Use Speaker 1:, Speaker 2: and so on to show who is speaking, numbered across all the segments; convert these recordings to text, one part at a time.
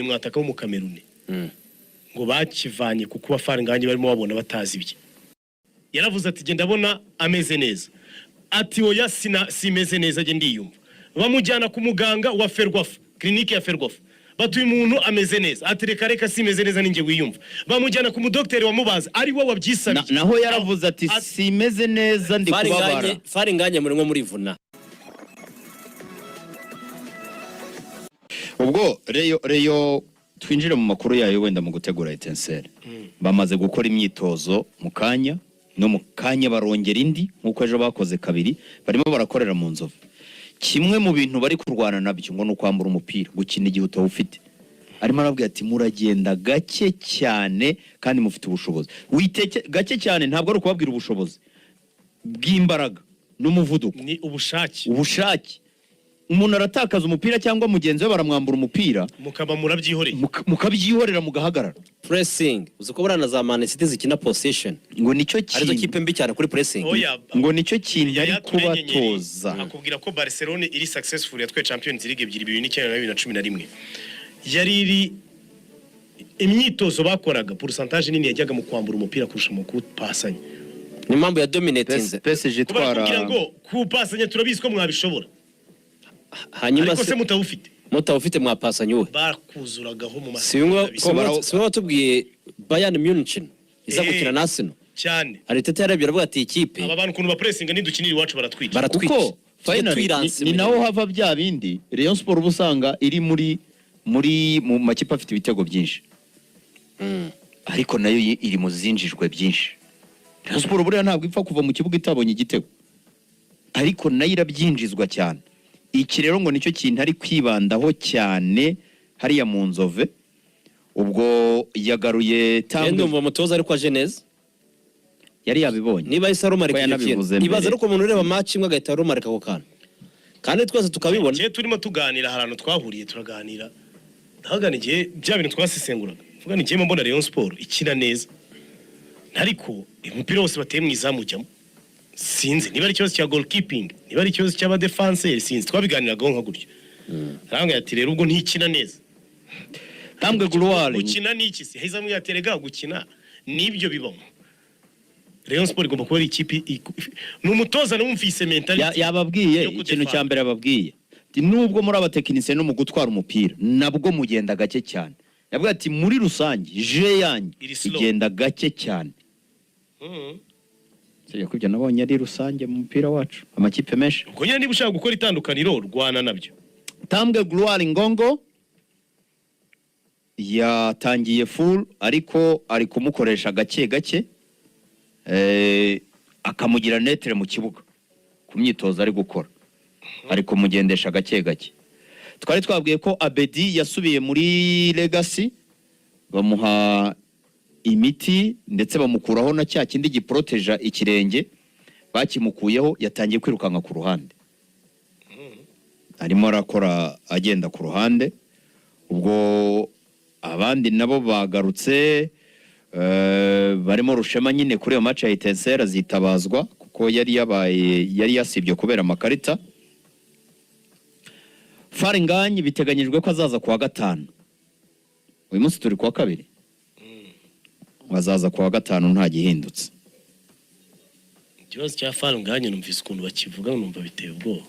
Speaker 1: mwataka wo mu Kameruni ngo bakivanye kuko abafaranganye barimo babona batazi ibye yaravuze ati genda abona ameze neza ati oya simeze neza je ndiyumva bamujyana ku muganga wa Ferwafa clinique ya Ferwafa batuye umuntu ameze neza ati reka simeze neza ninge wiyumva bamujyana ku mudokteri wamubaza ari wo wabyisabiye
Speaker 2: naho yaravuze ati simeze neza ndi kubabara
Speaker 3: Faringanye muri nko muri vuna
Speaker 2: ubwo reyo twinjire mu makuru yayo wenda mu gutegura Etincelle bamaze gukora imyitozo mu kanya no mu kanya barongera indi nkuko ejo bakoze kabiri barimo barakorera mu Nzove kimwe mu bintu bari kurwana nabyo ngo no kwambura umupira gukina igihe utawufite arimo arabwira ati muragenda gake cyane kandi mufite ubushobozi witeke gake cyane ntabwo ari kubabwira ubushobozi bw'imbaraga n'umuvuduko
Speaker 1: ni ubushake
Speaker 2: umuntu aratakaza umupira cyangwa mugenzi we baramwambura umupira
Speaker 1: mukaba
Speaker 2: mukabyihorera mugahagarara
Speaker 3: pressing uzuko burana za Man City zikina possession
Speaker 2: ngo nicyo kintu
Speaker 3: arizo kipe mbi cyane kuri pressing
Speaker 2: ngo nicyo kintu ari kubatoza
Speaker 1: akubwira ko Barcelona iri successful yatwe Champions League 2009 na 2011 yari iri imyitozo bakoraga pourcentage nini yajyaga mu kwambura umupira kurusha mu kupasanya
Speaker 3: ni mpamvu ya dominating
Speaker 2: PSG twara
Speaker 1: kugira ngo kupasanya turabizi ko mwabishobora
Speaker 3: hanyuma
Speaker 1: se
Speaker 3: mutawufite mwapasanya uwe
Speaker 1: bakuzuragaho mu
Speaker 3: siwe watubwiye Bayern Munich iza gukina na Arsenal
Speaker 1: cyane
Speaker 3: Arteta yarebye aravuga ati ikipe
Speaker 1: aba bantu kuntu ba pressing nidukinira iwacu baratwica
Speaker 2: kuko finally ni naho hava bya bindi Rayon Sport busanga iri muri mu makipe afite ibitego byinshi ariko nayo iri mu zinjijwe byinshi Rayon Sport buriya ntabwo ipfa kuva mu kibuga itabonye igitego ariko nayo irabyinjizwa cyane iki rero ngo nicyo kintu ari kwibandaho cyane hariya mu Nzove ubwo yagaruye
Speaker 3: Tambwe mu mutoza ariko aje neza
Speaker 2: yari yabibonye
Speaker 3: niba isaro marika ibaza ariko umuntu ureba match imwe agahita rumarika ko kandi twese tukabibona
Speaker 1: je turimo tuganira harano twahuriye turaganira ndahaganiye bya bintu twasesenguraga vuga ni giye mbona Rayon Sport ikina neza ariko umupira wose bateye mu izamujyamo sinzi niba ari ikibazo cya goalkeeping niba ari ikibazo cy'aba defenseur sinzi twabiganiraga nka gutyo aranga ati rero ubwo ntikina neza
Speaker 2: Tambwe Gloire
Speaker 1: gukina niki se hiza mu yaterega gukina nibyo bibamo Rayon Sport igomba kuba ikipe n'umutoza n'umvise mentality
Speaker 2: yababwiye ikintu cya mbere ababwiye nubwo muri abatekinisiye no mu gutwara umupira nabwo mugenda gake cyane yavuga ati muri rusange je yanyu igenda gake cyane Kujya nabonye ari rusange mu mupira wacu amakipe menshi
Speaker 1: ubwo nyine niba ushaka gukora itandukaniro rwana nabyo
Speaker 2: Tambwe Gloire Ngongo yatangiye full ariko ari kumukoresha gake akamugira netre mu kibuga ku myitozo ari gukora ari kumugendesha gake twari twabwiye ko Abedi yasubiye muri Legacy bamuha imiti ndetse bamukuraho na cya kindi giproteja ikirenge bakimukuyeho yatangiye kwirukanka ku ruhande arimo arakora agenda ku ruhande ubwo abandi nabo bagarutse barimo Rushema nyine kuri iyo match ya Etincelle zitabazwa kuko yari yasibye kubera amakarita Faringanye biteganyijwe ko azaza kuwa gatanu uyu munsi turi kuwa kabiri wazaza kuwa gatanu nta gihindutse
Speaker 1: ikibazo cya Faringanye numvise ukuntu bakivuga numva biteye ubwoba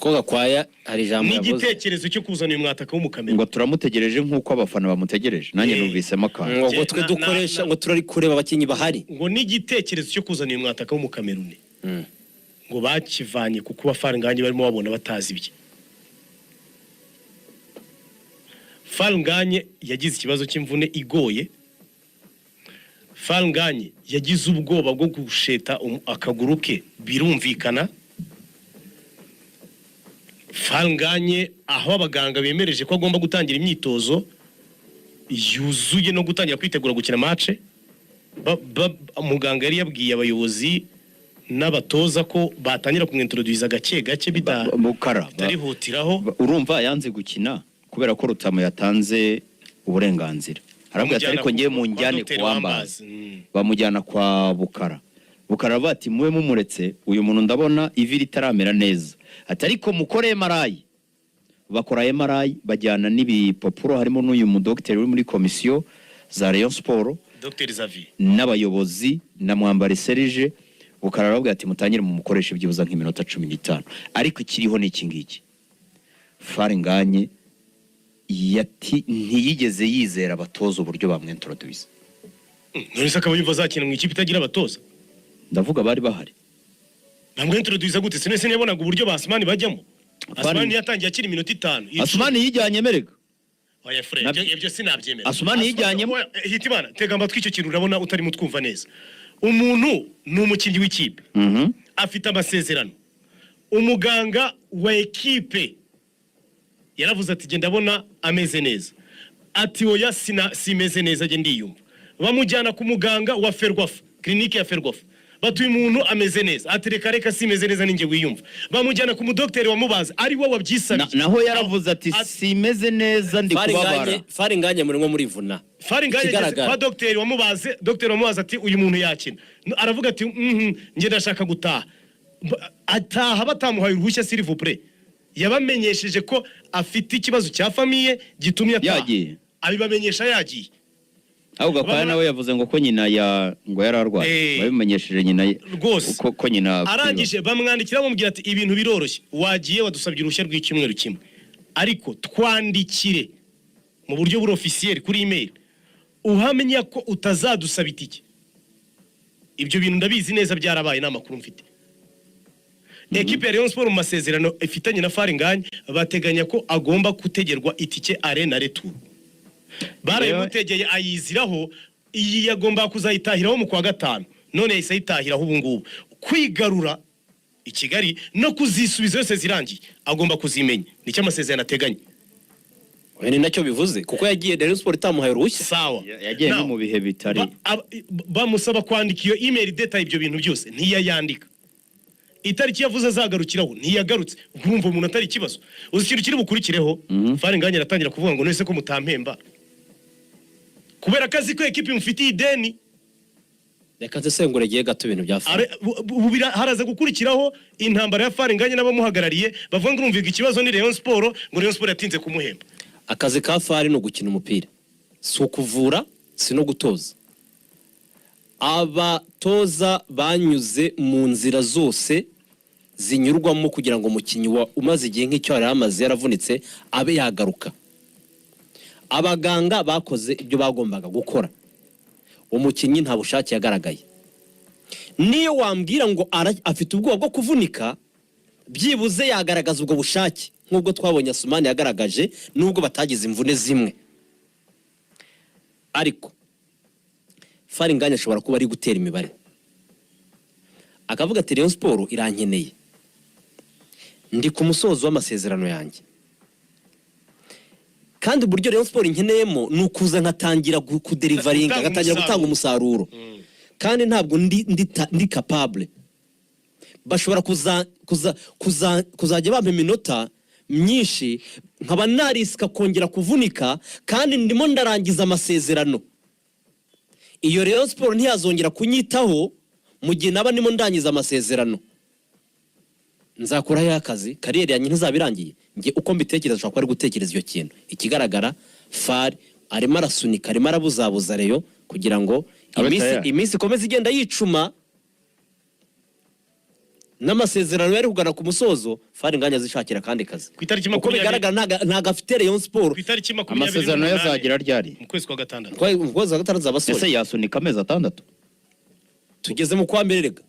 Speaker 3: ko gakwaya hari jambo
Speaker 1: yavuze n'igitekerezo cyo kuzana uyu mwataka wo mu Kameruni
Speaker 2: ngo turamutegereje nkuko abafana bamutegereje nanjye numvisemo kandi
Speaker 3: ngo twe dukoresha ngo turari kureba abakinyi bahari
Speaker 1: ngo n'igitekerezo cyo kuzana uyu mwataka wo mu Kameruni ngo bakivanye kuko abafaranganye barimo babona batazi ibye Faringanye yagize ikibazo cy'imvune igoye Faringanye yagize ubwoba bwo gusheta akaguru ke birumvikana Faringanye aho abaganga bemereje ko agomba gutangira imyitozo yuzuye no gutangira kwitegura gukina match muganga yari yabwiye abayobozi n'abatoza ko batangira kumwintroduce gake bitarihutiraho
Speaker 2: urumva yanze gukina kubera ko Rutamu yatanze uburenganzira arabwira ati ariko ngiye mu njyane kuwambaza bamujyana kwa Bukara bati muwe mumuretse uyu muntu ndabona ivi ritaramera neza ati ariko mukore marayi bakora MRI bajyana n'ibipapuro harimo n'uyu mudokiteri uri muri komisiyo za Rayon Sport
Speaker 1: Dr Xavier
Speaker 2: n'abayobozi na Mwambari Serge ukararabwa ati mutangire mu mukoresha ibyibuza nk'iminota 15 ariko ikiriho ni iki ngiki Faringanye yati ntiyigeze yizera abatoza uburyo bamwintroduce
Speaker 1: none se akaba yumva azakina mu ikipe itagira abatoza
Speaker 2: ndavuga bari bahari
Speaker 1: bamwintroduce gute sinese yabonaga uburyo basmani bajyamo Asmani yatangiye akiri iminota 5
Speaker 2: Asmani yijyanye merega
Speaker 1: oya frere ibyo sinabyemera
Speaker 2: Asmani yijyanye
Speaker 1: hitimana tega amatwi icyo kintu urabona utari mutwumva neza umuntu ni umukinnyi w'ikipe afite amasezerano umuganga wa ekipe yaravuze ati genda abona ameze neza ati oya simeze neza je ndiyumva bamujyana ku muganga wa Ferwafa clinique ya Ferwafa batuye umuntu ameze neza ati reka simeze neza ninjye wiyumva bamujyana ku mudokteri wamubaza ari we wabyisabiye
Speaker 2: naho yaravuze ati simeze neza ndi kubabara
Speaker 3: Faringanye muri muri vuna
Speaker 1: Faringanye kwa dokteri wamubaze ati uyu muntu yakina aravuga ati nje ndashaka gutaha ataha batamuhaye uruhushya s'il vous plaît yabamenyesheje ko afite ikibazo cya famiye gitumye
Speaker 2: yagiye
Speaker 1: abibamenyesha yagiye
Speaker 2: ahubwo kwa nawe yavuze ngo ko nyina ngo yararwaye babimenyesheje nyina ko nyina
Speaker 1: arangije bamwandikira bamubwira ati ibintu biroroshye wagiye wadusabye uruhushya rw'icyumweru kimwe ariko twandikire mu buryo buri officiel kuri email uhamenya ko utazadusaba itike ibyo bintu ndabizi neza byarabaye n'amakuru mfite ekipe ya Rayon Sport mu masezerano ifitanye na Faringanye bateganya ko agomba kutegerwa itike arena retour barayimutegeye ayiziraho iyi yagomba kuzayitahiraho mu kwa gatanu none yahise ayitahiraho ubu ngubu kwigarura i Kigali no kuzisubiza yose zirangiye agomba kuzimenya nicyo amasezerano ateganya
Speaker 3: ni nacyo bivuze kuko yagiye Rayon Sport itamuhaye uruhushya
Speaker 1: sawa
Speaker 2: yagiye no mu bihe bitari
Speaker 1: bamusaba kwandika iyo email detail ibyo bintu byose ntiyayandika itariki yavuze azagarukiraho ntiyagarutse urumva umuntu atari ikibazo uzikiri kiri bukurikireho Faringanye aratangira kuvuga ngo nese ko mutampemba kubera akazi ko ekipe mufitiye ideni
Speaker 3: reka nsengure giye gato ibintu bya
Speaker 1: haraza gukurikiraho intambara ya Faringanye n'abamuhagarariye bavuga ngo urumviga ikibazo ni Rayon Sport ngo Rayon Sport yatinze kumuhemba
Speaker 3: akazi ka Fari no gukina umupira si ukuvura si no gutoza abatoza banyuze mu nzira zose zinyurwamo kugira ngo umukinnyi umaze igihe nk'icyo yari amaze yaravunitse abe yagaruka abaganga bakoze ibyo bagombaga gukora umukinnyi nta bushake yagaragaye niyo wambwira ngo afite ubwoba bwo kuvunika byibuze yagaragaza ubwo bushake nk'ubwo twabonye Asumani yagaragaje nubwo batagize imvune zimwe ariko Faringanye ashobora kuba ari gutera imibare akavuga ati Rayon Sport irankeneye ndi ku musozo w'amasezerano yanjye kandi uburyo Rayon Sport inkeneyemo ni ukuza nkatangira kuderivaringa ngatangira gutanga umusaruro kandi ntabwo ndi capable bashobora kuzajya bampa iminota myinshi nkaba narisika kongera kuvunika kandi ndimo ndarangiza amasezerano iyo Rayon Sport ntiyazongera kunyitaho mu gihe naba ndimo ndangiza amasezerano nzakora y'akazi kariyeri yanjye ntizabirangiye nge uko mbitekereza ushobora kuba ari gutekereza iyo kintu ikigaragara Fari arimo arasunika arimo arabuzabuza Rayon kugira ngo iminsi ikomeze igenda yicuma n'amasezerano yari kugana ku musozo Faringanye azishakira kandi kazi
Speaker 1: uko
Speaker 3: bigaragara ntago afite Rayon Sport
Speaker 2: amasezerano yazagira ryari
Speaker 1: mu kwezi kwa gatandatu
Speaker 3: z'abasore
Speaker 2: ese yasunika amezi 6
Speaker 3: tugeze mu kwa mbere rega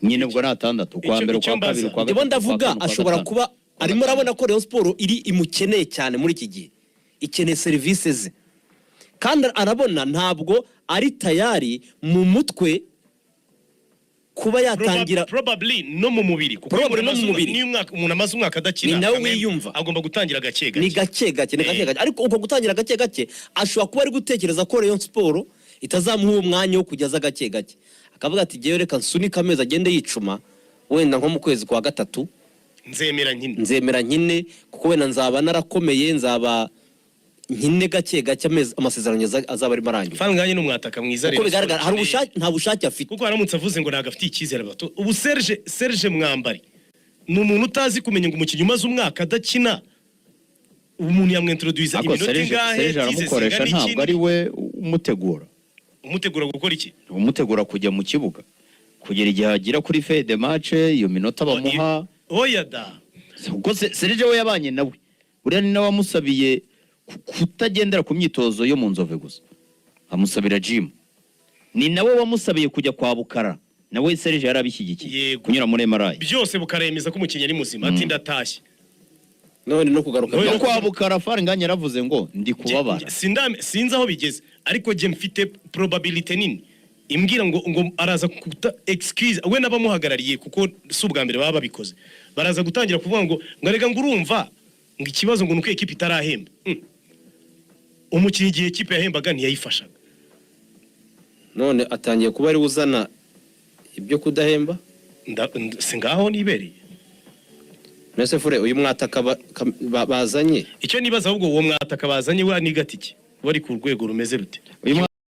Speaker 2: nyine ubwo na 6 kwa mbere kwa kabiri kwa
Speaker 3: gatatu ndavuga ashobora kuba arimo arabona ko Rayon Sport iri imukeneye cyane muri iki gihe ikeneye services ze kandi arabona ntabwo ari tayari mu mutwe kuba yatangira
Speaker 1: probably no mu mubiri kuko ni umuntu amaze umwaka adakina
Speaker 3: ni nawe wiyumva
Speaker 1: agomba gutangira gake gake
Speaker 3: ni gake gake ariko uko gutangira gake gake ashobora kuba ari gutekereza ko Rayon Sport itazamuha umwanya wo kujyaza gake gake akavuga ati giye reka nsunika amezi agende yicuma wenda nko mu kwezi kwa gatatu nzemera nkine kuko wenda nzaba narakomeye nzaba nkine gake gake amasezerano azaba ari marangi
Speaker 1: Faringanye n'umwataka mwiza
Speaker 3: rero kuko bigaragara hari nta bushake afite
Speaker 1: kuko haramutse avuze ngo naga afite ikizere bato ubu Serge Mwambari ni umuntu utazi kumenya ngo umukinnyi umaze umwaka adakina umuntu yamwintroduza
Speaker 2: ariko
Speaker 1: iminota ingahe
Speaker 2: Serge aramukoresha ntabwo ari we umutegura
Speaker 1: umutegura gukora iki
Speaker 2: umutegura kujya mu kibuga kugera igihe agira kuri fede match iyo minota bamuha
Speaker 1: oya da
Speaker 2: ubwo Serge we yabanye nawe uriya ni nawe wamusabiye kutagendera ku myitozo yo mu Nzove gusa amusabira gym ni nawe wamusabiye kujya kwa Bukara nawe Serge yarabishyigikiye kunyura muri MRI
Speaker 1: byose bukaremeza ko umukinnyi ari muzima ati ndatashye
Speaker 3: none no kugaruka
Speaker 2: no kwa Bukara Faranganya yaravuze ngo ndi kubabara
Speaker 1: sinzi aho bigeze ariko je mfite probability nini imbwira ngo araza kuta excuse we nabamuhagarariye kuko si ubwa mbere baba babikoze baraza gutangira kuvuga ngo rega ngo urumva ngo ikibazo ngo nuko equipe itarahemba umukinnyi igihe equipe yahembaga ntiyayifashaga
Speaker 3: none atangiye kuba ari uzana ibyo kudahemba
Speaker 1: singaho nibereye
Speaker 3: Nese fure uyu mwataka bazanye
Speaker 1: icyo nibaza ahubwo uwo mwataka bazanye we ni gatiki wari ku rwego rumeze rute